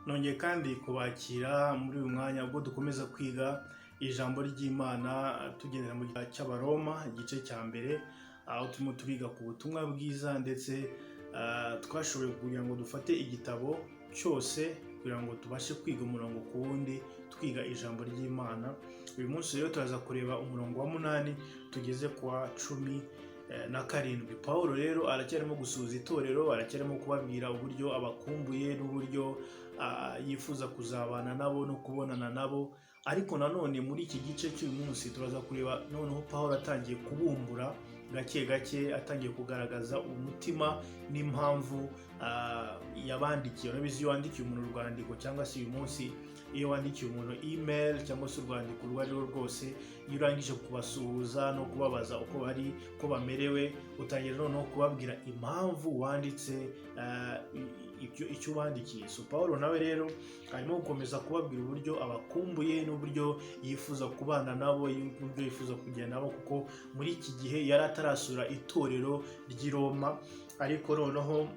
nongeye kandi kubakira muri uyu mwanya ubwo dukomeza kwiga ijambo ry'Imana tugendera mu gice cy'Abaroma igice cya mbere, aho turimo turiga ku butumwa bwiza ndetse twashoboye kugira ngo dufate igitabo cyose kugira ngo tubashe kwiga umurongo ku wundi twiga ijambo ry'Imana. Uyu munsi rero turaza kureba umurongo wa 8 tugeze kwa 17. Paulo rero aracyarimo gusuhuza itorero, aracyarimo kubabwira uburyo abakumbuye n'uburyo yifuza kuzabana nabo no kubonana nabo. Ariko nanone muri iki gice cy'uyu munsi turaza kureba noneho Paulo atangiye kubumbura gake gake, atangiye kugaragaza umutima n'impamvu yabandikiye. Urabizi iyo wandikiye umuntu urwandiko cyangwa se uyu munsi iyo wandikiye umuntu email cyangwa se urwandiko urwo ari rwo rwose, iyo urangije kubasuhuza no kubabaza uko bari ko bamerewe, utangira noneho kubabwira impamvu wanditse icyo wandikiye. So Paulo nawe rero arimo gukomeza kubabwira uburyo abakumbuye n'uburyo yifuza kubana nabo, n'uburyo yifuza kugenda nabo, kuko muri iki gihe yari atarasura itorero ry'i Roma. Ariko noneho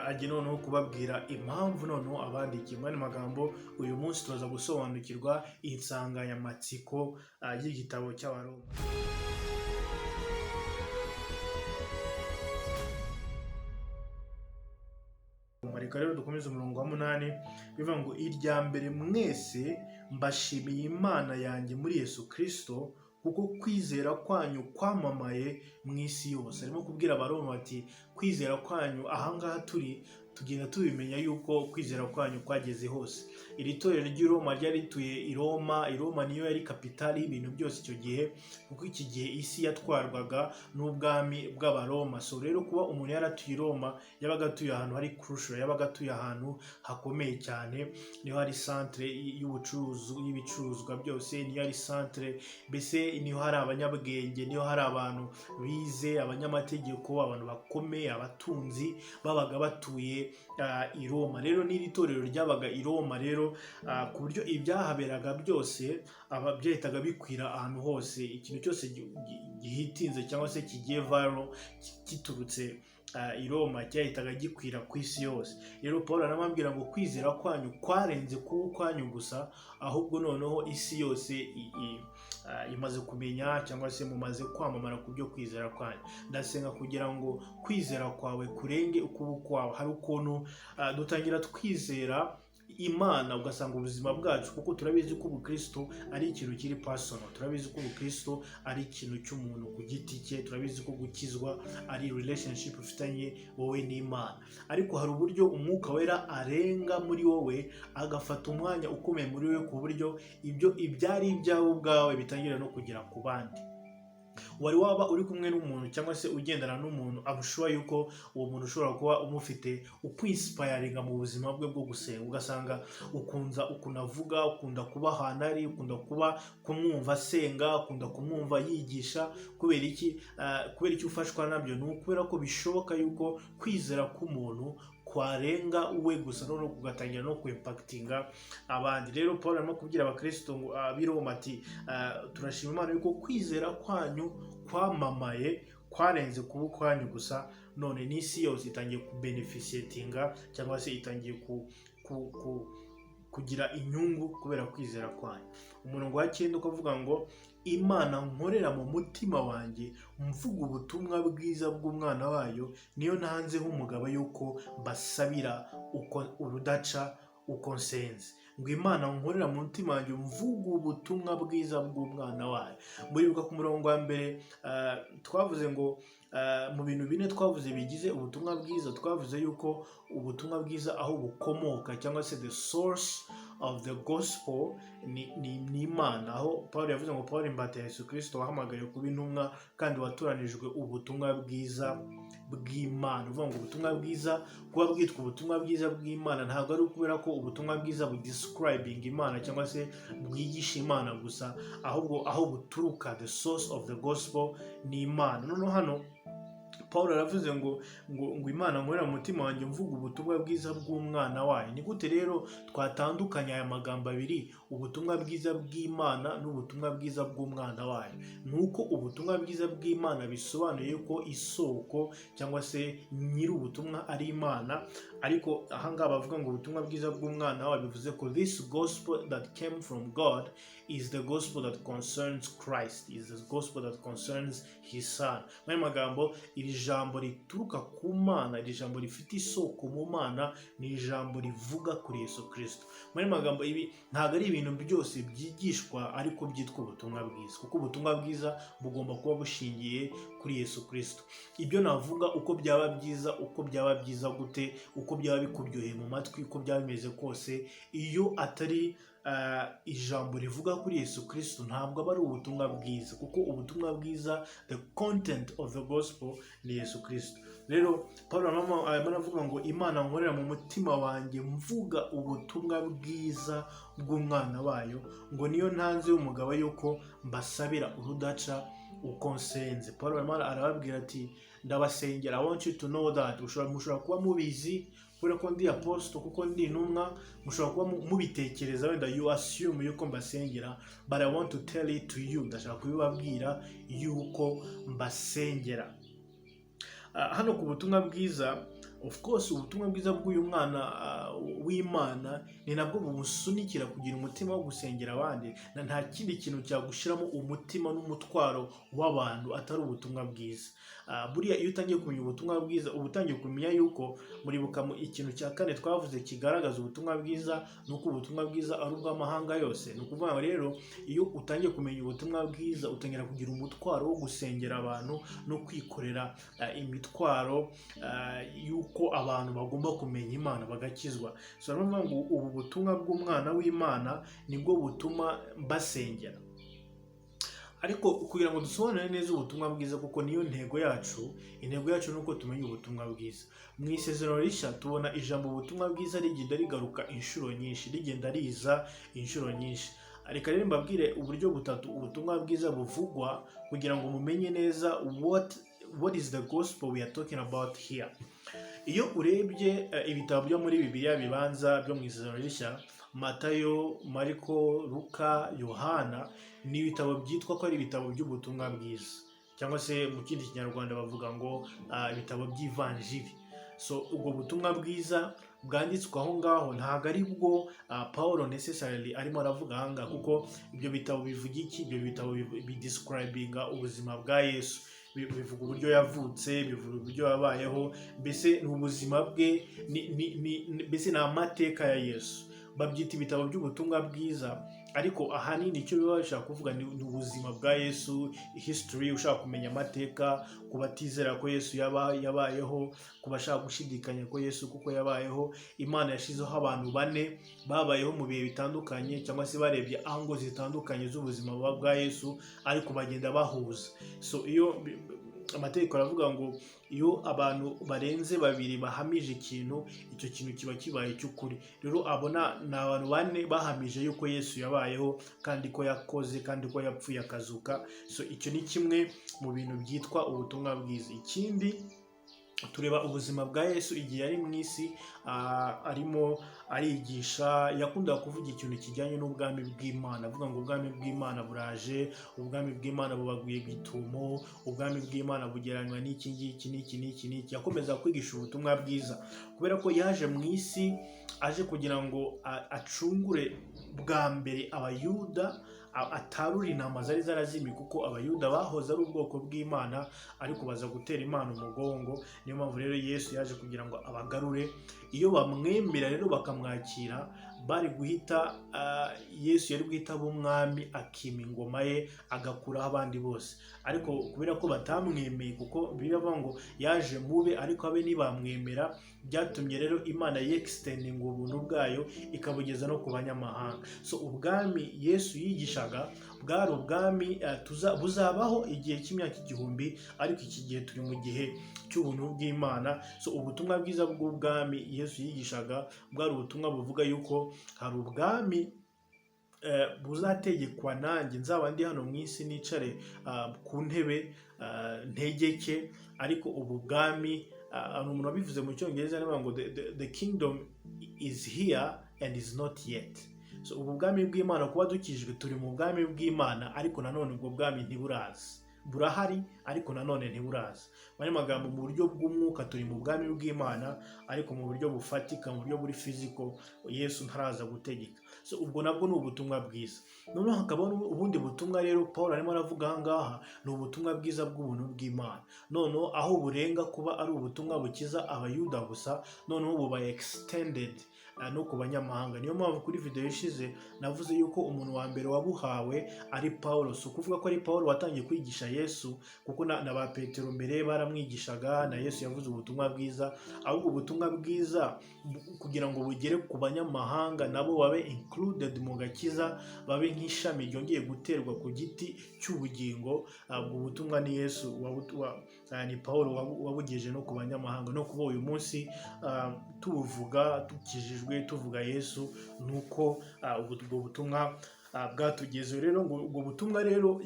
ajya noneho kubabwira impamvu noneho abandikiye. Mu magambo uyu munsi tuza gusobanukirwa insanganyamatsiko y'igitabo cy'Abaroma. Reka rero dukomeze umurongo wa 8 bivuga ngo irya mbere mwese mbashimiye Imana yanjye muri Yesu Kristo, kuko kwizera kwanyu kwamamaye mu isi yose. Arimo kubwira Abaroma ati kwizera kwanyu ahangaha tugenda tubimenya yuko kwizera kwanyu kwageze hose. Iri torero ry'i Roma ryari rituye i Roma. I Roma niyo yari kapitali y'ibintu byose icyo gihe, kuko iki gihe isi yatwarwaga n'ubwami bw'Abaroma. So rero kuba umuntu yaratuye i Roma, yabaga atuye ahantu hari crucial, yabaga atuye ahantu hakomeye cyane, niho hari centre y'ibicuruzwa byose, niyo hari centre, mbese niho hari abanyabwenge, niho hari abantu bize, abanyamategeko, abantu bakomeye, abatunzi babaga batuye i Roma. Rero n'iri torero ryabaga i Roma rero ku buryo ibyahaberaga byose byahitaga bikwira ahantu hose. Ikintu cyose gihitinze cyangwa se kigiye viral giturutse i Roma cyahitaga gikwira ku isi yose. Rero Paulo aramubwira ngo kwizera kwanyu kwarenze kuba kwanyu gusa, ahubwo noneho isi yose imaze kumenya cyangwa se mumaze kwamamara ku byo kwizera kwanyu. Ndasenga kugira ngo kwizera kwawe kurenge ukubu kwawe. Hari ukuntu dutangira twizera Imana ugasanga ubuzima bwacu, kuko turabizi ko ubukristo ari ikintu kiri personal, turabizi ko ubukristo ari ikintu cy'umuntu ku giti cye, turabizi ko gukizwa ari relationship ufitanye wowe n'Imana. Ariko hari uburyo umwuka wera arenga muri wowe agafata umwanya ukomeye muri wowe, ku buryo ibyari ibyawe ubwawe bitangira no kugera ku bandi. Wari waba uri kumwe n'umuntu cyangwa se ugendana n'umuntu, abushuwa yuko uwo muntu ushobora kuba umufite ukwiinspiringa mu buzima bwe bwo gusenga, ugasanga ukunza ukunavuga, ukunda kuba ahantu ari, ukunda kuba kumwumva asenga, ukunda kumwumva yigisha. Kubera iki ufashwa nabyo? Ni ukubera ko bishoboka yuko kwizera k'umuntu kwarenga uwe gusa, no kugatangira no kuimpactinga abandi. Rero Paulo arimo kubwira abakristo ngo b'i Roma ati turashima Imana yuko kwizera kwanyu kwamamaye kwarenze kuba kwanyu gusa, none n'isi yose itangiye kubenefisiatinga cyangwa se itangiye kugira inyungu kubera kwizera kwanyu. Umurongo wa 9 ukavuga ngo Imana nkorera mu mutima wanjye mvuga ubutumwa bwiza bw'umwana wayo, niyo ntanzeho umugabo yuko mbasabira uko urudaca uko nsenze. Ngo Imana nkorera mu mutima wanjye mvuga ubutumwa bwiza bw'umwana wayo. Muribuka ku murongo wa mbere twavuze ngo mu bintu bine twavuze bigize ubutumwa bwiza, twavuze yuko ubutumwa bwiza aho bukomoka cyangwa se the source of the gospel ni Imana. Aho Paulo yavuze ngo Paulo imbata ya Yesu Kristo wahamagaye kuba intumwa kandi watoranijwe ubutumwa bwiza bw'Imana. Uvuga ngo ubutumwa bwiza, kuba bwitwa ubutumwa bwiza bw'Imana, ntabwo ari ukubera ko ubutumwa bwiza budescribing Imana cyangwa se bwigisha Imana gusa, ahubwo aho buturuka, the source of the gospel ni Imana. Noneho hano Paulo aravuze ngo Imana nkorera mu mutima wanjye mvuga ubutumwa bwiza bw'umwana wayo. Ni gute rero twatandukanya aya magambo abiri, ubutumwa bwiza bw'Imana n'ubutumwa bwiza bw'umwana wayo? Nuko ubutumwa bwiza bw'Imana bisobanuye ko isoko cyangwa se nyiri ubutumwa ari Imana, ariko ahangaha bavuga ngo ubutumwa bwiza bw'umwana wawe, bivuze ko this gospel that came from God is the gospel that concerns Christ, is the gospel that concerns his son. Muri magambo, iri jambo rituruka ku Mana, iri jambo rifite isoko mu Mana, ni ijambo rivuga kuri Yesu Kristo. Muri magambo, ibi ntabwo ari ibintu byose byigishwa ariko byitwa ubutumwa bwiza, kuko ubutumwa bwiza bugomba kuba bushingiye kuri Yesu Kristo. Ibyo navuga uko byaba byiza gute, uko byaba bikuryoheye mu matwi, uko byaba bimeze kose, iyo atari ijambo rivuga kuri Yesu Kristo, ntabwo aba ari ubutumwa bwiza, kuko ubutumwa bwiza, the content of the gospel, ni Yesu Kristo. Rero Paulo aravuga ngo Imana nkorera mu mutima wanjye mvuga ubutumwa bwiza bw'umwana wayo, ngo niyo ntanze y'umugabo yuko mbasabira urudaca uko nsenze. Paulo arababwira ati ndabasengera, I want you to know that. Mushobora kuba mubizi kubera ko ndi apostle, kuko ndi intumwa, mushobora kuba mubitekereza, wenda you assume yuko mbasengera, but I want to tell it to you, ndashaka kubibabwira yuko mbasengera. Hano ku butumwa bwiza, of course ubutumwa bwiza bw'uyu mwana w'Imana ni nabwo bumusunikira kugira umutima wo gusengera abandi, nta kindi kintu cyagushiramo umutima n'umutwaro w'abantu atari ubutumwa bwiza. Buriya iyo utangiye kumenya ubutumwa bwiza, uba utangiye kumenya yuko, muribuka ikintu cya kane twavuze kigaragaza ubutumwa bwiza, nuko ubutumwa bwiza ari ubw'amahanga yose. Ni ukuvuga rero, iyo utangiye kumenya ubutumwa bwiza, utangira kugira umutwaro wo gusengera abantu no kwikorera imitwaro yuko abantu bagomba kumenya Imana bagakizwa. So aravuga ngo ubu butumwa bw'umwana w'Imana nibwo butuma basengera. Ariko kugira ngo dusobanure neza ubutumwa bwiza, kuko niyo intego yacu nuko tumenya ubutumwa bwiza. Mu isezerano rishya tubona ijambo ubutumwa bwiza rigenda rigaruka inshuro nyinshi, rigenda riza inshuro nyinshi. Reka rero mbabwire uburyo butatu ubutumwa bwiza buvugwa kugira ngo mumenye neza what is the gospel we are talking about here. Iyo urebye ibitabo byo muri bibiliya bibanza byo mu isezerano rishya, Matayo, Mariko, Luka, Yohana, ni ibitabo byitwa ko ari ibitabo by'ubutumwa bwiza, cyangwa se mu kindi kinyarwanda bavuga ngo ibitabo by'ivanjiri. So ubwo butumwa bwiza bwanditswe aho ngaho ntabwo ari bwo Paulo necessarily arimo aravuga ahangaha, kuko ibyo bitabo bivuga iki? Ibyo bitabo bidescribinga ubuzima bwa Yesu, bivuga uburyo yavutse, bivuga uburyo yabayeho, mbese ni ubuzima bwe, mbese ni amateka ya Yesu. Babyita ibitabo by'ubutumwa bwiza, ariko ahanini icyo biba bashaka kuvuga ni ubuzima bwa Yesu, history. Ushaka kumenya amateka, ku batizera ko Yesu yabayeho, ku bashaka gushidikanya ko Yesu kuko yabayeho, Imana yashizeho abantu bane babayeho mu bihe bitandukanye, cyangwa se barebye ango zitandukanye z'ubuzima bwa Yesu, ariko bagenda bahuza. So iyo amategeko aravuga ngo iyo abantu barenze babiri bahamije ikintu, icyo kintu kiba kibaye cy'ukuri. Rero abona ni abantu bane bahamije yuko Yesu yabayeho, kandi ko yakoze, kandi ko yapfuye akazuka. So icyo ni kimwe mu bintu byitwa ubutumwa bwiza. Ikindi, tureba ubuzima bwa Yesu igihe yari mu isi, arimo arigisha, yakundaga kuvuga ikintu kijyanye n'ubwami bw'Imana, avuga ngo ubwami bw'Imana buraje, ubwami bw'Imana bubaguye gitumo, ubwami bw'Imana bugereranywa n'iki n'iki. Yakomeza kwigisha ubutumwa bwiza kubera ko yaje mu isi aje kugira ngo acungure bwa mbere abayuda, atarura intama zari zarazimiye, kuko abayuda bahoze ari ubwoko bw'Imana ariko baza gutera Imana umugongo. Niyo mpamvu rero Yesu yaje kugira ngo abagarure. Iyo bamwemera rero bakamwakira, bari guhita Yesu yari guhita b'umwami, akima ingoma ye, agakuraho abandi bose. Ariko kubera ko batamwemeye, kuko biravuga ngo yaje mube ariko abe ntibamwemera, byatumye rero Imana yextendinga ubuntu bwayo ikabugeza no ku banyamahanga. So ubwami Yesu yigishaga bwari ubwami buzabaho igihe cy'imyaka 1000, ariko iki gihe turi mu gihe cy'ubuntu bw'Imana. So ubutumwa bwiza bw'ubwami Yesu yigishaga bwari ubutumwa buvuga yuko hari ubwami buzategekwa nanjye, nzaba ndi hano mu isi nicare ku ntebe ntegeke. Ariko ubu bwami, umuntu wabivuze mu cyongereza aravuga ngo the kingdom is here and is not yet. So ubu bwami bw'Imana, kuba dukijwe turi mu bwami bw'Imana, ariko nanone ubwo bwami ntiburazi. burahari ariko nanone ntiburaza. Muri magambo, mu buryo bw'umwuka turi mu bwami bw'Imana, ariko mu buryo bufatika, mu buryo buri physical, Yesu ntaraza gutegeka. So ubwo nabwo ni ubutumwa bwiza. Noneho hakaba ubundi butumwa rero Paul arimo aravuga aha ngaha, ni ubutumwa bwiza bw'ubuntu bw'Imana. Noneho aho burenga kuba ari ubutumwa bukiza abayuda gusa, noneho buba extended no ku banyamahanga. Niyo mpamvu kuri video ishize navuze yuko umuntu wa mbere wabuhawe ari Paulo. So kuvuga ko ari Paulo watangiye kwigisha Yesu, kuko na ba Petero mbere baramwigishaga, na Yesu yavuze ubutumwa bwiza. Ahubwo ubutumwa bwiza kugira ngo bugere ku banyamahanga nabo babe included mu gakiza, babe nk'ishami ryongeye guterwa ku giti cy'ubugingo, ubwo butumwa ni Yesu ni Paulo wabugeje no ku banyamahanga. No kuba uyu munsi tuvuga tukijijwe tuvuga Yesu, nuko ubwo butumwa bwatugeze. Rero ubwo butumwa rero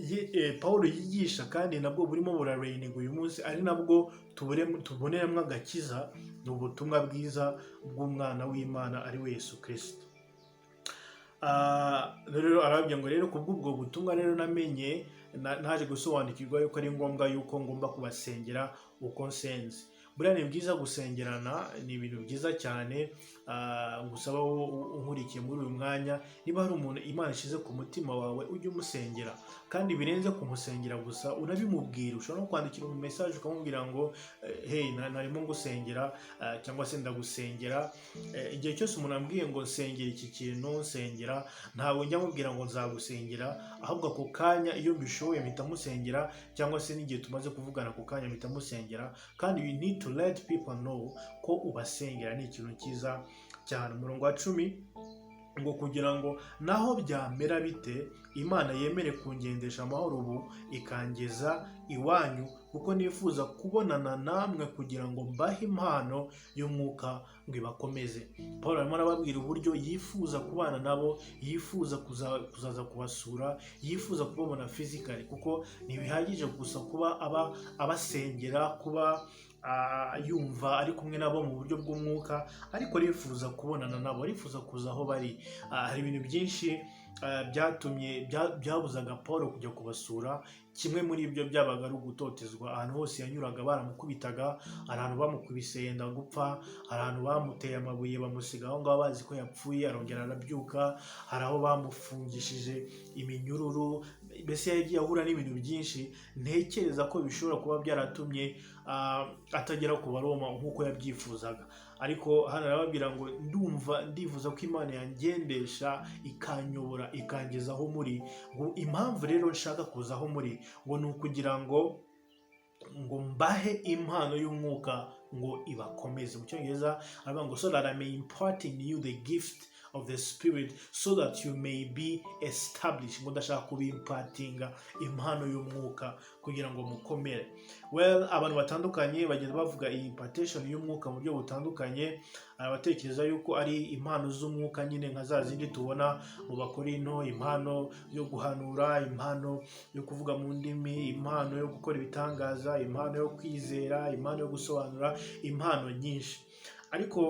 Paulo yigisha kandi nabwo burimo burareninga uyu munsi, ari nabwo tuboneramo agakiza, ni ubutumwa bwiza bw'umwana w'Imana ari we Yesu Kristo. Rero arababwira ngo rero kubw'ubwo butumwa rero namenye, naje gusobanukirwa yuko ari ngombwa yuko ngomba kubasengera uko nsenze. Buriya ni byiza gusengerana, ni ibintu byiza cyane. Ngusaba unkurikiye muri uyu mwanya, niba hari umuntu Imana ishize ku mutima wawe, ujye umusengera. Kandi birenze kumusengera gusa, unabimubwira. Ushobora no kwandikira mu message ukamubwira ngo hey, narimo ngusengera, cyangwa se ndagusengera. Igihe cyose umuntu ambwiye ngo nsengera iki kintu, nsengera, ntawe njya mubwira ngo nzagusengera, ahubwo ako kanya iyo mbishoboye mpita musengera, cyangwa se n'igihe tumaze kuvugana ako kanya mpita musengera. Kandi you need to let people know ko ubasengera, ni ikintu cyiza cyane. Umurongo wa 10 ngo kugira ngo naho byamera bite, Imana yemere kungendesha amahoro ubu ikangeza iwanyu, kuko nifuza kubonana namwe kugira ngo mbahe impano y'umwuka ngo ibakomeze. Paul arimo arababwira uburyo yifuza kubana nabo, yifuza kuzaza kubasura, yifuza kubabona physically, kuko ntibihagije gusa kuba abasengera, kuba yumva ari kumwe nabo mu buryo bw'umwuka, ariko arifuza kubonana nabo, arifuza kuza aho bari. Hari ibintu byinshi byabuzaga Paul kujya kubasura. Kimwe muri ibyo byabaga ari ugutotezwa. Ahantu hose yanyuraga baramukubitaga, hari ahantu bamukubise yenda gupfa, hari ahantu bamuteye amabuye bamusiga aho ngaho bazi ko yapfuye, arongera arabyuka, hari aho bamufungishije iminyururu. Mbese yagiye ahura n'ibintu byinshi ntekereza ko bishobora kuba byaratumye atagera ku Baroma nk'uko yabyifuzaga. Ariko hano arababwira ngo ndifuza ko Imana yangendesha, ikanyobora, ikangeza aho muri. Impamvu rero nshaka kuza aho muri, ngo ni ukugira ngo mbahe impano y'umwuka ngo ibakomeze. Mu Cyongereza aravuga ngo so that I may impart in you the gift of the Spirit so that you may be established. Ngo ndashaka kubimpatinga impano y'umwuka kugira ngo mukomere. Well, abantu batandukanye bagenda bavuga iyi impartation y'umwuka mu buryo butandukanye. Abatekereza yuko ari impano z'umwuka nyine nka za zindi tubona mu Bakorinto, impano yo guhanura, impano yo kuvuga mu ndimi, impano yo gukora ibitangaza, impano yo kwizera, impano yo gusobanura, impano nyinshi. Ariko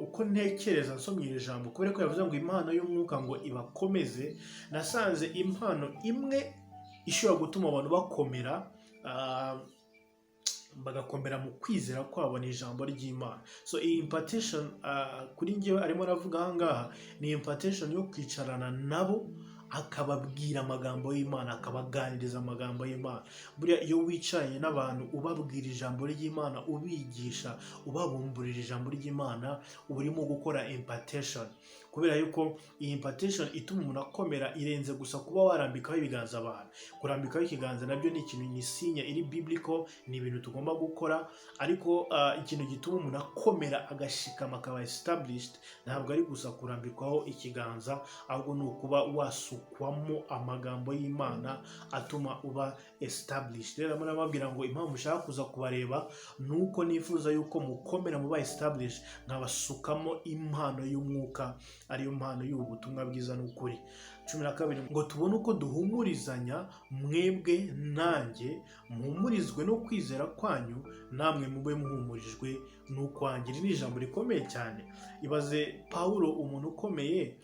uko ntekereza nsomye iri jambo, kubera ko yavuze ngo impano y'umwuka ngo ibakomeze, nasanze impano imwe ishobora gutuma abantu bakomera, bagakomera mu kwizera kwabo, ni ijambo ry'Imana. So iyi impartation kuri njyewe arimo aravuga aha ngaha, ni impartation yo kwicarana nabo, akababwira amagambo y'Imana, akabaganiriza amagambo y'Imana. Buriya iyo wicaranye n'abantu ubabwira ijambo ry'Imana, ubigisha, ubabumburira ijambo ry'Imana, uba urimo gukora impartation. Kubera yuko iyi impartation ituma umuntu akomera, irenze gusa kuba warambikaho ibiganza abantu. Kurambikaho ikiganza nabyo ni ikintu, ni sinya iri biblical, ni ibintu tugomba gukora. Ariko ikintu gituma umuntu akomera agashikama, akaba established, ntabwo ari gusa kurambikwaho ikiganza, ahubwo ni ukuba wasukwamo amagambo y'Imana atuma uba established. Rero murababwira ngo impamvu ushaka kuza kubareba nuko nifuza yuko mukomera muba established, nkabasukamo impano y'umwuka, ariyo mpano y'ubutumwa bwiza n'ukuri. 12 ngo tubone uko duhumurizanya, mwebwe nanjye muhumurizwe no kwizera kwanyu, namwe mube muhumurijwe ni ukwangira. Ni ijambo rikomeye cyane. Ibaze Pawulo, umuntu ukomeye,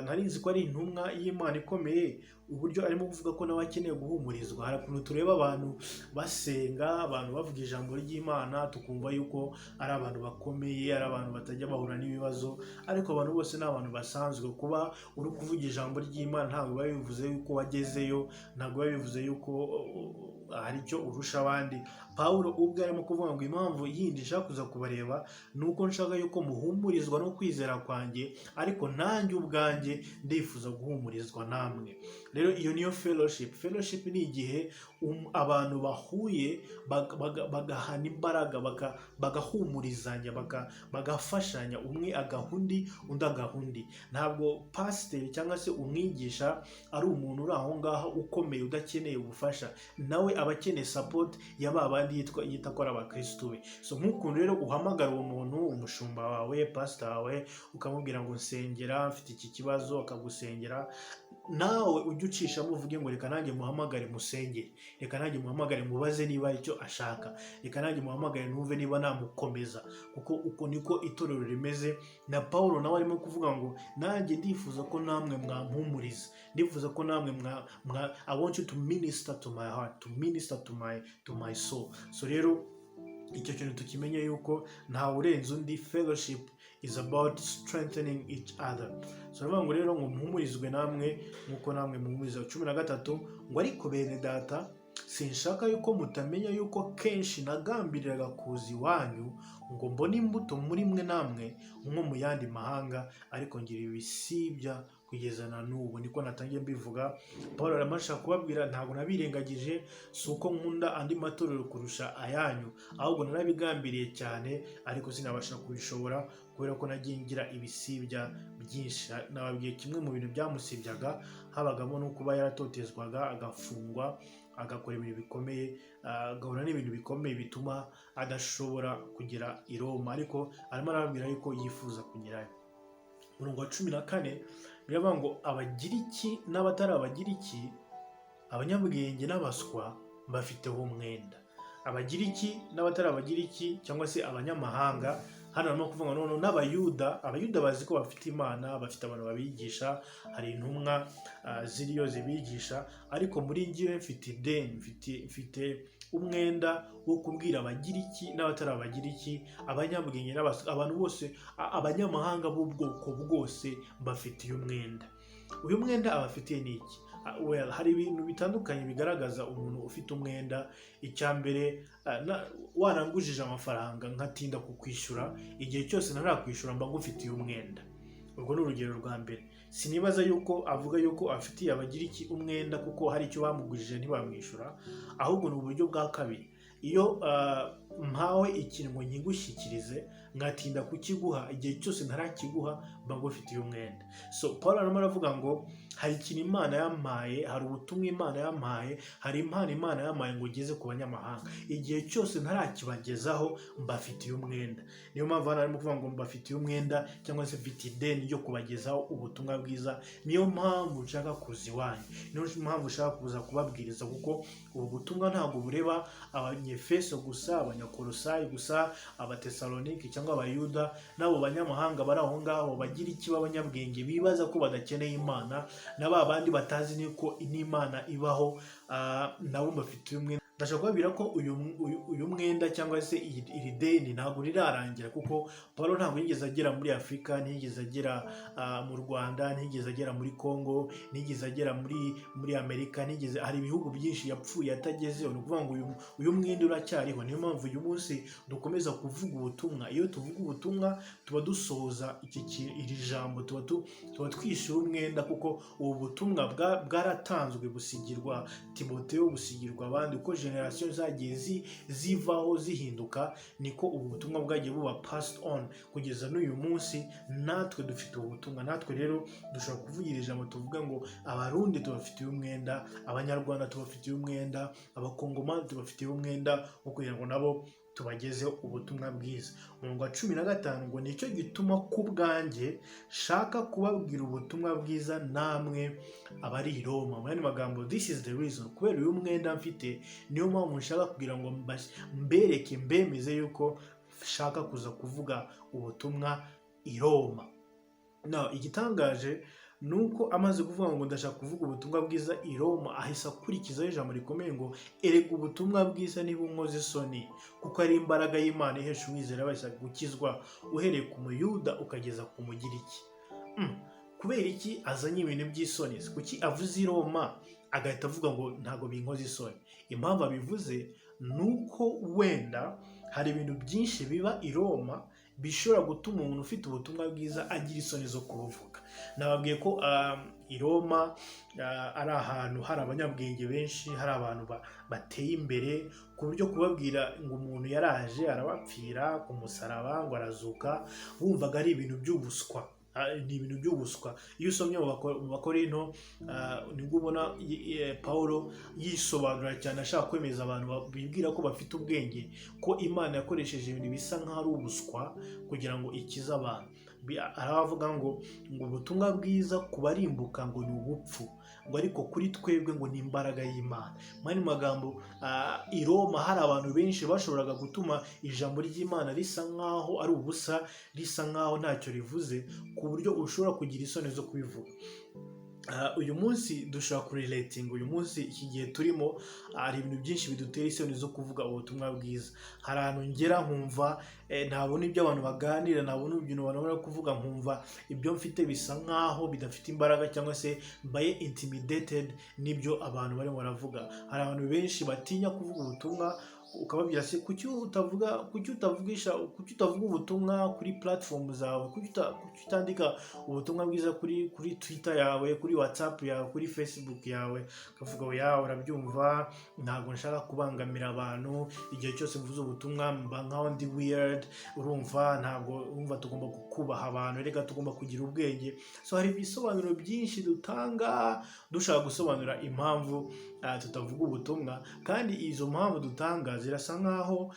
ntari nzi ko ari intumwa y'Imana ikomeye, uburyo arimo kuvuga ko nawe akeneye guhumurizwa. Hari ukuntu tureba abantu basenga, abantu bavuga ijambo ry'Imana, tukumva yuko ari abantu bakomeye, ari abantu batajya bahura n'ibibazo, ariko abantu bose ni abantu basanzwe. Kuba uri kuvuga ijambo ry'Imana ntabwo biba bivuze yuko wagezeyo, ntabwo biba bivuze yuko hari icyo urusha abandi. Pawulo ubwo arimo kuvuga ngo impamvu yindi nshaka kuza kubareba ni uko nshaka yuko muhumurizwa no kwizera kwanjye, ariko nanjye ubwanjye ndifuza guhumurizwa namwe. Rero iyo niyo fellowship. Fellowship ni igihe abantu bahuye bagahana imbaraga, bagahumurizanya, bagafashanya, umwe agahundi undi agahundi. Ntabwo pasiteri cyangwa se umwigisha ari umuntu uri aho ngaho ukomeye udakeneye ubufasha, nawe aba akeneye support ya babandi yita ko ari abakristo be. So nk'ukuntu rero uhamagara uwo muntu, umushumba wawe, pastor wawe, ukamubwira ngo nsengera, mfite iki kibazo, akagusengera, nawe ujye ucishamo uvuge ngo reka nanjye muhamagare musengere, reka nanjye muhamagare mubaze niba icyo ashaka, reka nanjye muhamagare numve niba namukomeza, kuko uko niko itorero rimeze. Na Pawulo nawe arimo kuvuga ngo nanjye ndifuza ko namwe mwampumuriza, ndifuza ko namwe I want you to minister to my heart, to minister to my soul. So rero icyo kintu tukimenye yuko ntawe urenze undi. Fellowship is about strengthening each other. So ngo rero ngo muhumurizwe namwe nkuko namwe muhumuriza. 13 ngo ariko bene data, sinshaka yuko mutamenya yuko kenshi nagambiriraga kuza iwanyu ngo mbone imbuto muri mwe namwe nko mu yandi mahanga, ariko ngira ibisibya kugeza na n'ubu. Niko natangiye mbivuga. Paul aramasha kubabwira ntabwo nabirengagije, si uko nkunda andi matorero kurusha ayanyu, ahubwo narabigambiriye cyane, ariko sinabasha kubishobora kubera ko nagiye ngira ibisibya byinshi. Nababwiye kimwe mu bintu byamusibyaga habagamo no kuba yaratotezwaga, agafungwa, agakora ibintu bikomeye, agahura n'ibintu bikomeye bituma adashobora kugera i Roma, ariko arimo arababwira yuko yifuza kugerayo. Umurongo wa 14 biravuga ngo abagiriki n'abatari abagiriki, abanyabwenge n'abaswa mbafiteho umwenda. Abagiriki n'abatari abagiriki cyangwa se abanyamahanga, hano arimo kuvuga none n'abayuda. Abayuda bazi ko bafite Imana, bafite abantu babigisha, hari intumwa ziriyo zibigisha, ariko muri ngiye mfite ideni, mfite umwenda wo kubwira abagiriki n'abatari abagiriki, abanyabwenge n'abaswa, abantu bose, abanyamahanga b'ubwoko bwose mbafitiye umwenda. Uyu mwenda abafitiye ni iki? Well, hari ibintu bitandukanye bigaragaza umuntu ufite umwenda. Icyambere, warangujije amafaranga nkatinda kukwishyura, igihe cyose ntarakwishyura mba ngufitiye umwenda. Urwo ni urugero rwa mbere. Sinibaza yuko avuga yuko afitiye abagiriki umwenda kuko hari icyo bamugujije ntibamwishyura, ahubwo ni uburyo bwa kabiri. Iyo mpawe ikintu ngo nkigushyikirize ngatinda kukiguha, igihe cyose ntarakiguha mba ngufitiye umwenda. So Paul arimo aravuga ngo hari ikintu Imana yampaye, hari ubutumwa Imana yampaye, hari impano Imana yampaye ngo ugeze ku banyamahanga, igihe cyose ntarakibagezaho mbafitiye umwenda. Niyo mpamvu hano arimo kuvuga ngo mbafitiye umwenda cyangwa se mfite ideni ryo kubagezaho ubutumwa bwiza. Niyo mpamvu nshaka kuza iwanyu, niyo mpamvu nshaka kuza kubabwiriza, kuko ubu butumwa ntabwo bureba Abanyefeso gusa, Abanyakolosayi gusa, Abatesalonike cyangwa Abayuda n'abo banyamahanga bari aho ngaho bagira iki b'abanyabwenge bibaza ko badakeneye Imana, na ba bandi batazi niko n'Imana ibaho, nabo mbafitiye umwenda. Ndashaka kubabwira ko uyu mwenda cyangwa se iri deni ntabwo rirarangira, kuko Paul ntabwo yigeze agera muri Afurika, ntiyigeze agera mu Rwanda, ntiyigeze agera muri Congo, ntiyigeze agera muri Amerika, hari ibihugu byinshi yapfuye atagezeho. Ni ukuvuga ngo uyu mwenda uracyariho. Niyo mpamvu uyu munsi dukomeza kuvuga ubutumwa. Iyo tuvuga ubutumwa tuba dusohoza iri jambo, tuba twishyura umwenda, kuko ubu butumwa bwaratanzwe busigirwa Timoteyo, busigirwa abandi. Uko generation zagiye zivaho zihinduka, niko ubu butumwa bwagiye buba passed on kugeza n'uyu munsi. Natwe dufite ubu butumwa. Natwe rero dushobora kuvugira ijambo tuvuga ngo Abarundi tubafitiye umwenda, Abanyarwanda tubafitiye umwenda, Abakongomani tubafitiye umwenda wo kugira ngo nabo tubagezeho ubutumwa bwiza. Umurongo wa 15 ngo nicyo gituma ku bwanjye shaka kubabwira ubutumwa bwiza namwe abari i Roma. Mu yandi magambo, this is the reason, kubera uyu mwenda mfite, niyo mpamvu nshaka kugira ngo mbereke, mbemeze yuko ashaka kuza kuvuga ubutumwa i Roma. Igitangaje ni uko amaze kuvuga ngo ndashaka kuvuga ubutumwa bwiza i Roma, ahise akurikizaho ijambo rikomeye ngo erega ubutumwa bwiza ntibunkoza isoni, kuko ari imbaraga y'Imana ihesha uwizera wese gukizwa, uhereye ku muyuda ukageza ku mugiriki. Kubera iki azanye ibintu by'isoni? Kuki avuze i Roma agahita avuga ngo ntabwo binkoza isoni? Impamvu abivuze ni uko wenda hari ibintu byinshi biba i Roma bishobora gutuma umuntu ufite ubutumwa bwiza agira isoni zo kubuvuga. Nababwiye ko i Roma ari ahantu hari abanyabwenge benshi, hari abantu bateye imbere, ku buryo kubabwira ngo umuntu yaraje arabapfira ku musaraba ngo arazuka bumvaga ari ibintu by'ubuswa. Ni ibintu by'ubuswa. Iyo usomye mu Bakorinto nibwo ubona Pawulo yisobanura cyane, ashaka kwemeza abantu bibwira ko bafite ubwenge ko Imana yakoresheje ibintu bisa nk'aho ari ubuswa kugira ngo ikize abantu. Aravuga ngo ubutumwa bwiza ku barimbuka ngo ni ubupfu, ngo ariko kuri twebwe ngo ni imbaraga y'Imana. Mu magambo, i Roma hari abantu benshi bashoboraga gutuma ijambo ry'Imana risa nk'aho ari ubusa, risa nk'aho ntacyo rivuze, ku buryo ushobora kugira isoni zo kubivuga. Uyu munsi dushobora kurelatinga, uyu munsi iki gihe turimo hari ibintu byinshi bidutera isoni zo kuvuga ubutumwa bwiza. Hari ahantu ngera nkumva ntabona ibyo abantu baganira, ntabona ibintu abantu bari kuvuga, nkumva ibyo mfite bisa nkaho bidafite imbaraga, cyangwa se mbaye intimidated n'ibyo abantu barimo baravuga. Hari abantu benshi batinya kuvuga ubutumwa, ukababwira se kuki utavuga ubutumwa kuri platform zawe, kuki utandika ubutumwa bwiza kuri Twitter yawe, kuri WhatsApp yawe, kuri Facebook yawe. Ukavuga oya, urabyumva ntabwo nshaka kubangamira abantu, igihe cyose mvuze ubutumwa mba nkaho ndi weird, urumva tugomba kubaha abantu, reka tugomba kugira ubwenge. So hari ibisobanuro byinshi dutanga dushaka gusobanura impamvu tutavuga ubutumwa, kandi izo mpamvu dutanga zirasa nkaho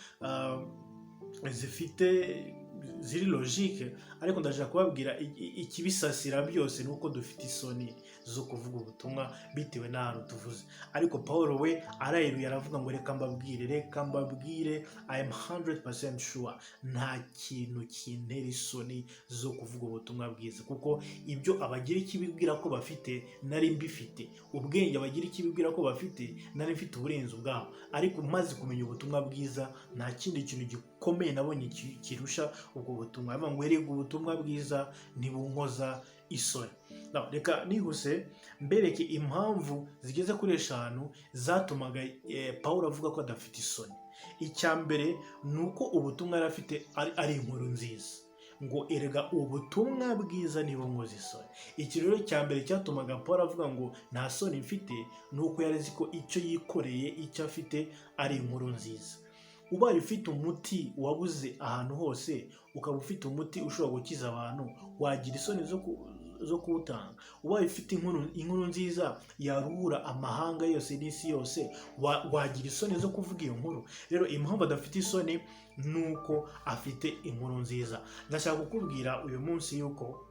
ziri logique, ariko ndashaka kubabwira ikibisasira byose ni uko dufite isoni zo kuvuga ubutumwa bitewe n'ahantu tuvuze. Ariko Paul we arayiruye aravuga ngo reka mbabwire I am 100% sure nta kintu kintera isoni zo kuvuga ubutumwa bwiza, kuko ibyo abagira ikibibwira ko bafite nari mbifite, ubwenge abagira ikibibwira ko bafite nari mfite uburenzo bwabo. Ariko maze kumenya ubutumwa bwiza nta kindi kintu gikomeye nabonye kirusha ubwo butumwa. Avuga ngo erega ubutumwa bwiza ntibunkoza isoni. Reka nihuse mbereke impamvu zigeze kuri 5 zatumaga Pawulo avuga ko adafite isoni. Icya mbere ni uko ubutumwa yari afite ari inkuru nziza, ngo erega ubutumwa bwiza ntibunkoza isoni. Iki rero cya mbere cyatumaga Pawulo avuga ngo nta soni mfite, ni uko yari azi ko icyo yikoreye, icyo afite ari inkuru nziza. Ubaye ufite umuti wabuze ahantu hose, ukaba ufite umuti ushobora gukiza abantu, wagira isoni zo kuwutanga? Ubaye ufite inkuru nziza yaruhura amahanga yose n'isi yose, wagira isoni zo kuvuga iyo nkuru? Rero impamvu adafite isoni ni uko afite inkuru nziza. Ndashaka kukubwira uyu munsi yuko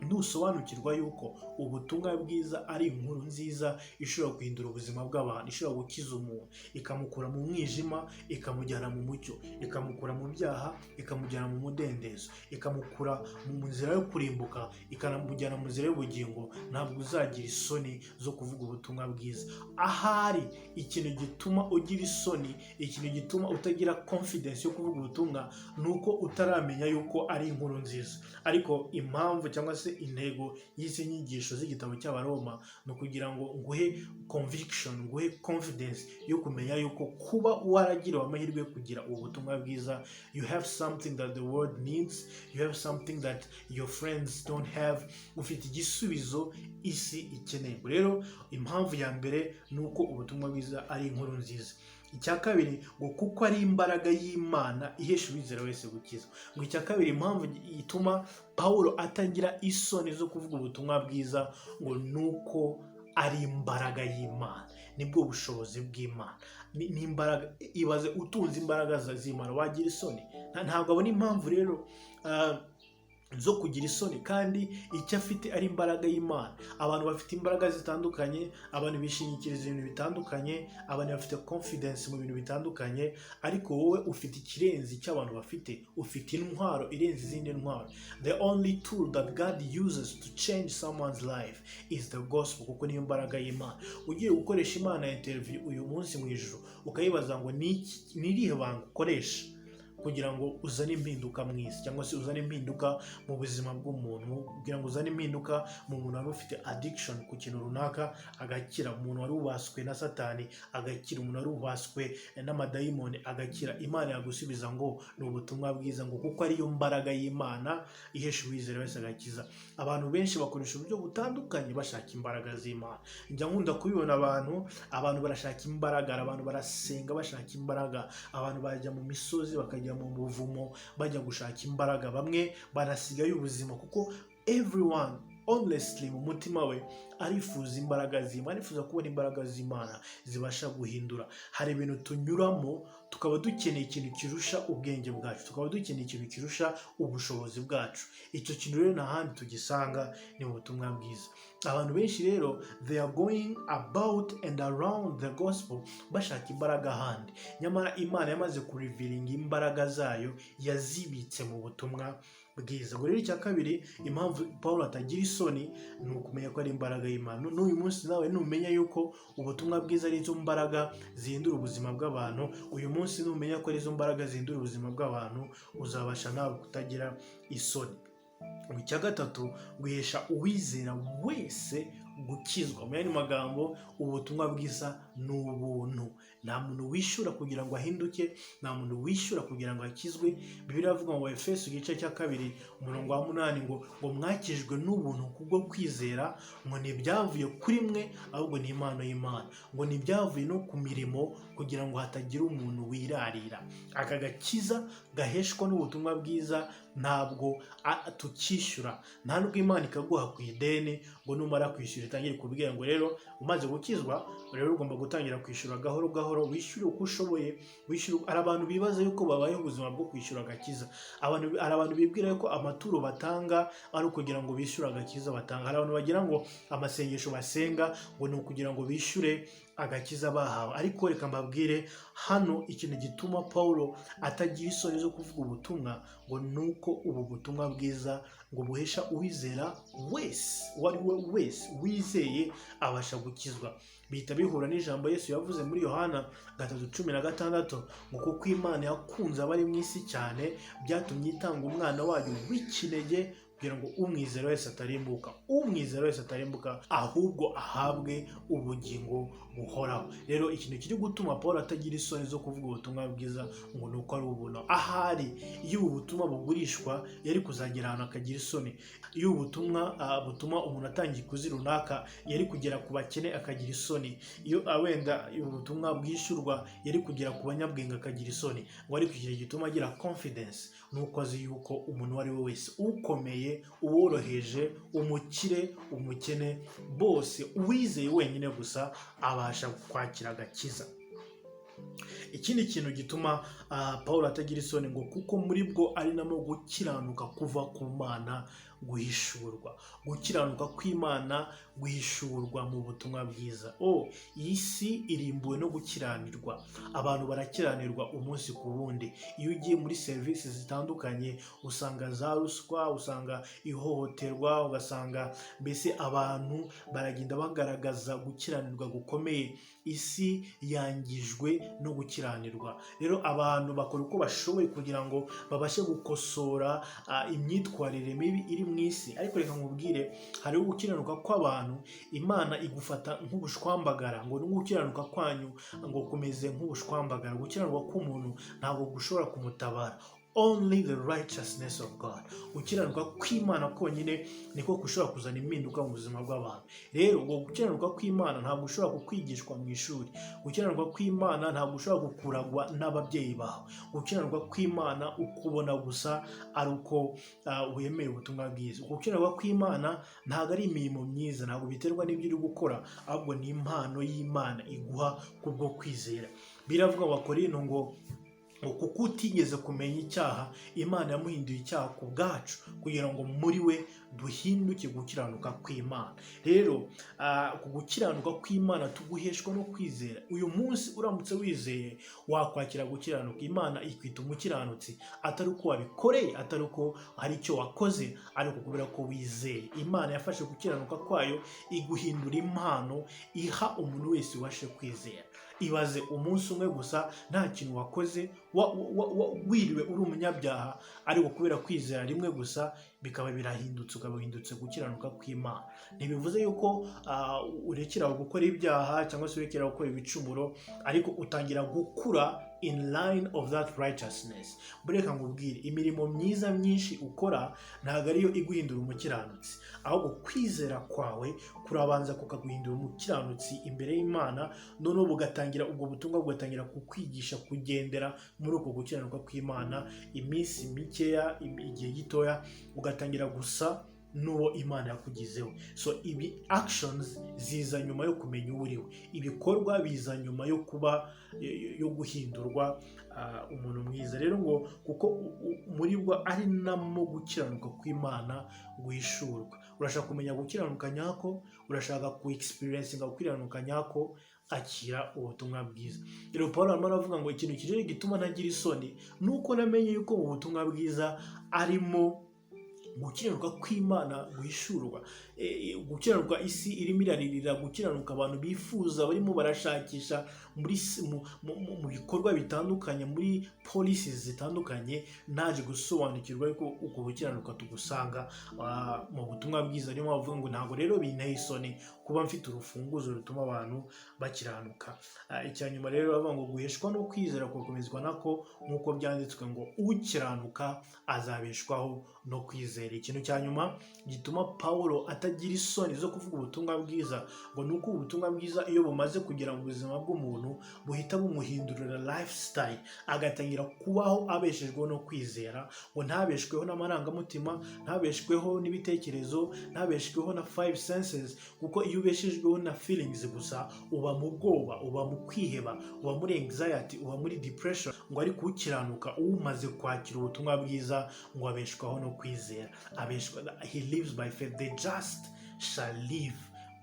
nusobanukirwa yuko ubutumwa bwiza ari inkuru nziza ishobora guhindura ubuzima bw'abantu, ishobora gukiza umuntu, ikamukura mu mwijima ikamujyana mu mucyo, ikamukura mu byaha ikamujyana mu mudendezo, ikamukura mu nzira yo kurimbuka ikamujyana mu nzira y'ubugingo, ntabwo uzagira isoni zo kuvuga ubutumwa bwiza. Ahari ikintu gituma ugira isoni, ikintu gituma utagira confidence yo kuvuga ubutumwa, nuko utaramenya yuko ari inkuru nziza. Ariko impamvu cyangwa se intego y'izi nyigisho z'igitabo cy'Abaroma ni ukugira ngo nguhe conviction, nguhe confidence yo kumenya yuko kuba waragiriwe amahirwe yo kugira ubutumwa bwiza, you have something that the world needs, you have something that your friends don't have. Ufite igisubizo isi ikeneye. Rero impamvu ya mbere ni uko ubutumwa bwiza ari inkuru nziza. Icya kabiri ngo kuko ari imbaraga y'Imana ihesha uwizera wese gukizwa. Ngo icya kabiri impamvu ituma Pawulo atagira isoni zo kuvuga ubutumwa bwiza, ngo nuko ari imbaraga y'Imana, nibwo bushobozi bw'Imana. Ni imbaraga. Ibaze utunze imbaraga z'Imana wagira isoni? Ntabwo abona impamvu rero zo kugira isoni, kandi icyo afite ari imbaraga y'Imana. Abantu bafite imbaraga zitandukanye, abantu bishingikiriza ibintu bitandukanye, abantu bafite confidence mu bintu bitandukanye, ariko wowe ufite ikirenze icyo abantu bafite, ufite intwaro irenze izindi ntwaro. The only tool that God uses to change someone's life is the gospel, kuko niyo mbaraga y'Imana. Ugiye gukoresha Imana interview uyu munsi mu ijuru, ukayibaza ngo ni irihe banga ukoresha kugira ngo uzane impinduka mu isi, cyangwa se uzane impinduka mu buzima bw'umuntu, kugira ngo uzane impinduka mu muntu wari ufite addiction ku kintu runaka agakira, umuntu wari ubaswe na Satani agakira, umuntu wari ubaswe n'amadayimoni agakira. Imana yagusubiza ngo ni ubutumwa bwiza, ngo kuko ariyo mbaraga y'Imana ihesha uwizera wese agakiza. Abantu benshi bakoresha uburyo butandukanye bashaka imbaraga z'Imana. Njya nkunda kubibona abantu barashaka imbaraga, abantu barasenga bashaka imbaraga, abantu bajya mu misozi bakajya mu buvumo bajya gushaka imbaraga, bamwe barasigaye ubuzima, kuko everyone honestly mu mutima we arifuza imbaraga z'Imana, arifuza kubona imbaraga z'Imana zibasha guhindura. Hari ibintu tunyuramo tukaba dukeneye ikintu kirusha ubwenge bwacu, tukaba dukeneye ikintu kirusha ubushobozi bwacu. Icyo kintu rero nta handi tugisanga, ni mu butumwa bwiza. Abantu benshi rero they are going about and around the gospel bashaka imbaraga handi, nyamara Imana yamaze kuriviringa imbaraga zayo yazibitse mu butumwa bwiza. Ngo rero icya kabiri, impamvu Paulo atagira isoni ni ukumenya ko ari imbaraga y'Imana. N'uyu munsi nawe numenya yuko ubutumwa bwiza ari izo mbaraga zihindura ubuzima bw'abantu, uyu munsi numenya ko ari izo mbaraga zihindura ubuzima bw'abantu, uzabasha nawe kutagira isoni. Icya gatatu, guhesha uwizera wese gukizwa. Mu yandi magambo, ubutumwa bwiza ni ubuntu. Nta muntu wishyura kugira ngo ahinduke, nta muntu wishyura kugira ngo akizwe. Bibiliya ivuga mu Efeso igice cya 2 umurongo wa 8 ngo mwakijwe n'ubuntu kubwo kwizera, ngo ntibyavuye kuri mwe ahubwo ni impano y'Imana, ngo ntibyavuye no ku mirimo kugira ngo hatagira umuntu wirarira. Aka gakiza gaheshwa n'ubutumwa bwiza ntabwo tukishyura, nta nubwo Imana ikaguha ku ideni ngo numara kwishyura itangire kubwira ngo rero umaze gukizwa rero ugomba gutangira kwishyura gahoro gahoro, wishyure uko ushoboye, wishyure. Ari abantu bibaza yuko babaye ubuzima bwo kwishyura agakiza. Hari abantu bibwira yuko amaturo batanga ari ukugira ngo bishyure agakiza batanga. Hari abantu bagira ngo amasengesho basenga ngo ni ukugira ngo bishyure agakiza bahawe. Ariko reka mbabwire hano, ikintu gituma Paulo atagira isoni zo kuvuga ubutumwa ngo nuko ubu butumwa bwiza ngo buhesha uwizera wese, uwo ari we wese wizeye abasha gukizwa. Bihita bihura n'ijambo Yesu yavuze muri Yohana 3:16 ngo kuko Imana yakunze abari mu isi cyane byatumye itanga umwana wayo w'ikinege kugira ngo umwizera wese atarimbuka, ahubwo ahabwe ubugingo buhoraho. Rero ikintu kiri gutuma Paulo atagira isoni zo kuvuga ubutumwa bwiza ngo nuko ari ubuntu. Ahari iyo ubutumwa bugurishwa yari kuzagira ahantu akagira isoni. Iyo ubutumwa butuma umuntu atangiye kuzi runaka yari kugera ku bakene akagira isoni. Iyo wenda ubutumwa bwishyurwa yari kugera ku banyabwenge akagira isoni. Ngo ari kugira gituma agira confidence nuko azi yuko umuntu wari we wese, ukomeye, uworoheje, umukire, umukene, bose uwizeye wenyine gusa abasha kwakira agakiza. Ikindi kintu gituma Paulo atagira isoni ngo kuko muri bwo ari namo gukiranuka kuva ku Mana guhishurwa. Gukiranuka kw'Imana guhishurwa mu butumwa bwiza. Iyi si irimbuwe no gukiranirwa. Abantu barakiranirwa umunsi ku wundi. Iyo ugiye muri serivisi zitandukanye usanga za ruswa, usanga ihohoterwa, ugasanga mbese abantu baragenda bagaragaza gukiranirwa gukomeye. Isi yangijwe no gukiranirwa. Rero abantu bakora uko bashoboye kugira ngo babashe gukosora imyitwarire mibi iri mu isi. Ariko reka nkubwire, hari gukiranuka kw'abantu Imana igufata nk'ubushwambagara, ngo n'ugukiranuka kwanyu ngo kumeze nk'ubushwambagara. Gukiranuka k'umuntu ntabwo gushobora kumutabara. Only the righteousness of God. Gukiranuka kw'Imana konyine niko gushobora kuzana impinduka mu buzima bw'abantu. Rero ngo gukiranuka kw'Imana ntabwo ushobora kukwigishwa mu ishuri. Gukiranuka kw'Imana ntabwo ushobora gukuragwa n'ababyeyi bawe. Gukiranuka kw'Imana ukubona gusa ari uko wemeye ubutumwa bwiza. Gukiranuka kw'Imana ntabwo ari imirimo myiza, ntabwo biterwa n'ibyo uri gukora, ahubwo ni impano y'Imana iguha kubwo kwizera. Biravuga mu Bakorinto ngo kuko utigeze kumenya icyaha Imana yamuhinduye icyaha ku bwacu kugira ngo muri we duhinduke gukiranuka kw'Imana. Rero ku gukiranuka kw'Imana tuguheshwa no kwizera. Uyu munsi uramutse wizeye wakwakira gukiranuka. Imana ikwita umukiranutsi atari uko wabikoreye, atari uko hari icyo wakoze, ariko kubera ko wizeye. Imana yafashe gukiranuka kwayo iguhindura impano iha umuntu wese ubashe kwizera. Ibaze umunsi umwe gusa nta kintu wakoze, wiriwe uri umunyabyaha, ariko kubera kwizera rimwe gusa bikaba birahindutse, ukabahindutse gukiranuka kw'Imana. Ntibivuze yuko urekera gukora ibyaha cyangwa se urekera gukora ibicumuro, ariko utangira gukura in line of that righteousness. Bureka ngubwire, imirimo myiza myinshi ukora ntabwo ariyo iguhindura umukiranutsi, ahubwo kwizera kwawe kurabanza kukaguhindura umukiranutsi imbere y'Imana, noneho bugatangira ubwo butumwa bugatangira kukwigisha kugendera muri uko gukiranuka kw'Imana iminsi mikeya, igihe gitoya, ugatangira gusa n'uwo Imana yakugizeho. So ibi actions ziza nyuma yo kumenya uwo uriwe, ibikorwa biza nyuma yo kuba yo guhindurwa umuntu mwiza. Rero ngo kuko muri bwo ari namo gukiranuka kw'Imana guhishurwa. Urashaka kumenya gukiranuka nyako, urashaka ku experiencinga gukiranuka nyako, akira ubutumwa bwiza. Rero Paulo arimo aravuga ngo ikintu kije gituma ntagira isoni nuko namenye yuko mu butumwa bwiza arimo gukiranuka kw'Imana guhishurwa. Gukiranuka isi irimo iraririra, gukiranuka abantu bifuza barimo barashakisha mu bikorwa bitandukanye, muri policies zitandukanye, naje gusobanukirwa yuko uko gukiranuka tugusanga mu butumwa bwiza. Niyo bavuga ngo ntabwo rero binteye isoni kuba mfite urufunguzo rutuma abantu bakiranuka. Icyanyuma rero bavuga ngo guheshwa no kwizera kukomezwa nako, nk'uko byanditswe ngo ukiranuka azabeshwaho no kwizera. Ikintu cya nyuma gituma Paulo atagira isoni zo kuvuga ubutumwa bwiza, ngo nuko ubutumwa bwiza iyo bumaze kugera mu buzima bw'umuntu buhita bumuhindurira lifestyle, agatangira kubaho abeshejweho no kwizera, ngo ntabeshweho n'amarangamutima, ntabeshweho n'ibitekerezo, ntabeshweho na five senses. Kuko iyo ubeshejweho na feelings gusa uba mu bwoba, uba mu kwiheba, uba muri anxiety, uba muri depression. Ngo ariko ukiranuka umaze kwakira ubutumwa bwiza ngo abeshwaho no kwizera. He lives by faith. The just shall live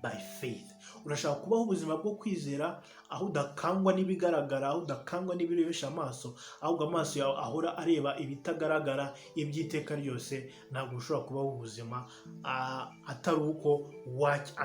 by faith. Urashaka kubaho ubuzima bwo kwizera aho udakangwa n'ibigaragara, aho udakangwa n'ibirebesha amaso, ahubwo amaso yawe ahora areba ibitagaragara iby'iteka ryose. Ntabwo ushobora kubaho ubuzima atari uko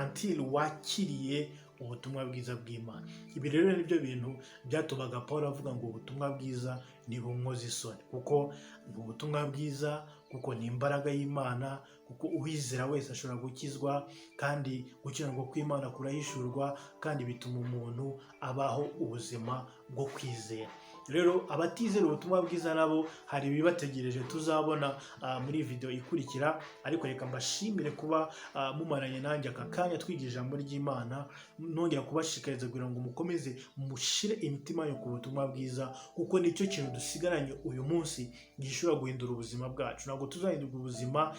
until wakiriye ubutumwa bwiza bw'Imana. Ibi rero nibyo bintu byatumaga Paulo avuga ngo ubutumwa bwiza ntibunkoza isoni, kuko ubutumwa bwiza, kuko ni imbaraga y'Imana, kuko uwizera wese ashobora gukizwa, kandi gukiranuka kw'Imana kurahishurwa, kandi bituma umuntu abaho ubuzima bwo kwizera. Rero abatizera ubutumwa bwiza nabo hari ibibategereje tuzabona muri video ikurikira, ariko reka mbashimire kuba mumaranye nanjye aka kanya twiga ijambo ry'Imana. Nongera kubashikariza kugira ngo mukomeze mushire imitima yo ku butumwa bwiza, kuko nicyo kintu dusigaranye uyu munsi gishobora guhindura ubuzima bwacu. Ntabwo tuzahindura ubuzima,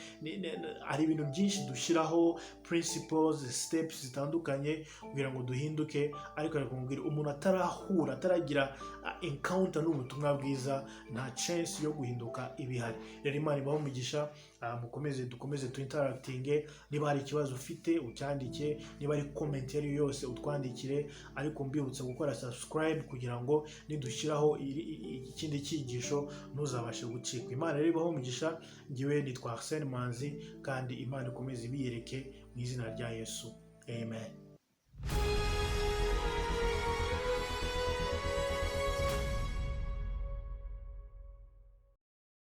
hari ibintu byinshi dushiraho, principles, steps zitandukanye kugira ngo duhinduke, ariko reka nkubwire, umuntu ataragira encounter n'ubutumwa bwiza, nta chance yo guhinduka ibihari. Rero Imana ibaho umugisha, dukomeze tu interacting. Niba hari ikibazo ufite ucyandike, niba ari comment yari yose utwandikire, ariko mbibutse gukora subscribe kugira ngo nidushyiraho ikindi cyigisho ntuzabashe gucikwa. Imana rero ibaho umugisha. Ngiwe nitwa Arsene Manzi, kandi Imana ikomeze ibiyereke mu izina rya Yesu. Amen.